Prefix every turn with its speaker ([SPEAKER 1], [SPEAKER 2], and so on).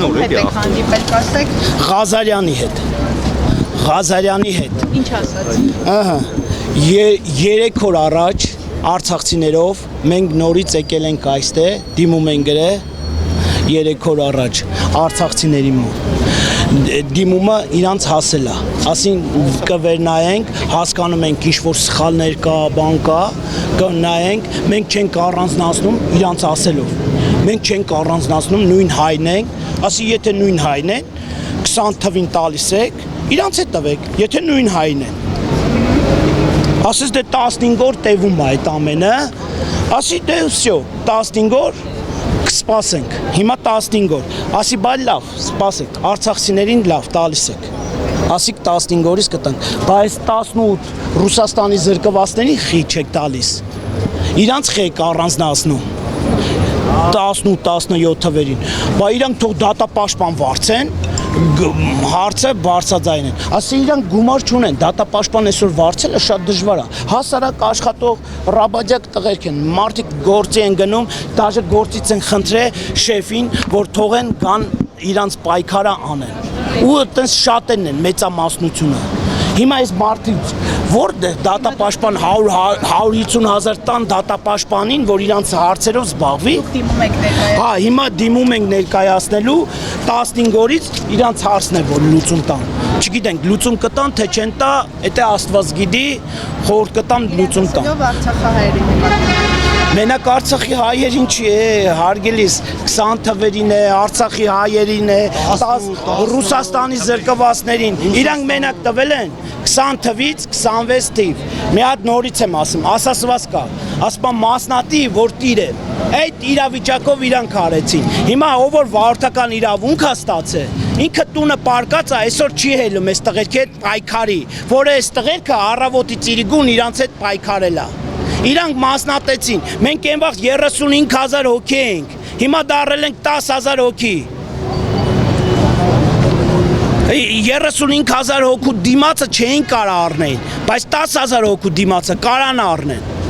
[SPEAKER 1] նոր է
[SPEAKER 2] եք հանդիպել, կասեք։
[SPEAKER 3] Ղազարյանի հետ։
[SPEAKER 2] Ինչ ասաց։
[SPEAKER 3] Ահա 3 օր առաջ արցախցիներով մենք նորից եկել ենք այստեղ, դիմում են գրե 3 օր առաջ արցախցիների մոտ։ Դիմումը իրանց հասել է, ասին կվերնայենք, հասկանում ենք ինչ-որ սխալներ կա, բան կա, կնայենք, մենք չենք առանձնացնում իրանց ասելով, մենք չենք առանձնացնում, նույն հայն ենք, ասի եթե նույն հայն են, 20 թվին տալիս եք, իրանց է տվեք, եթե նույն հայն են, ասես դե 15 օր տևում է այդ ամենը, ասի դե վсё, 15 օր կսպասենք, հիմա 15 օր, ասի բայ լավ, սպասեք, արցախցիներին լավ տալիս եք, ասիք 15 օրից կտանք, բայց 18 Ռուսաստանի զրկվածներին խի չեք տալիս, իրանց խեք առանձնացնում, 18-17 թվերին, բա իրանք թող դատապաշտպան վարձեն, հարցը բարձրաձայն են, ասի իրանք գումար չունեն, դատապաշտպան այսօր վարձելը շատ դժվար է, հասարակ աշխատող ռաբաջակ տղերք են, մարդիկ գործի են գնում, դաժե գործից են խնդրել շեֆին, որ թողեն կան իրանց պայքարը անեն, ու այտենց շատերն են մեծամասնությունը, հիմա այս մարդիկ, որ դատապաշտպան 150 հազար տան դատապաշտպանին, որ իրանց հարցերով զբաղվի, հա, հիմա դիմում ենք ներկայացնելու 15 օրից իրանց հարցն է, որ լուծում տան, չգիտենք, լուծում կտան, թե չեն տա, եթե Աստված գիտի, խորհուրդ կտան, լուծում տան։ Մենակ Արցախի հայերին չի է, հարգելիս, 20 թվերին է, Արցախի հայերին է, Ռուսաստանի զրկվածներին, իրանք մենակ տվել են 20 թվից 26 թիվ, մի հատ նորից եմ ասում, ասասված կա, ասպան մասնատի, որ տիր է, այդ իրավիճակով իրանք արեցին, հիմա ով որ վարորդական իրավունք է ստացել, ինքը տունը պարկած է, այսօր չի հելում այս տղերքի հետ պայքարի, որ այս տղերքը առավոտի ծիրիգուն իրանց հետ պայքարել է, իրանք մասնատեցին, մենք այն վաղ 35 հազար հոգի ենք, հիմա դարել ենք 10 հազար հոգի, 35 հազար հոգու դիմացը չէին կարա առնեն, բայց 10 հազար հոգու դիմացը կարան առնեն,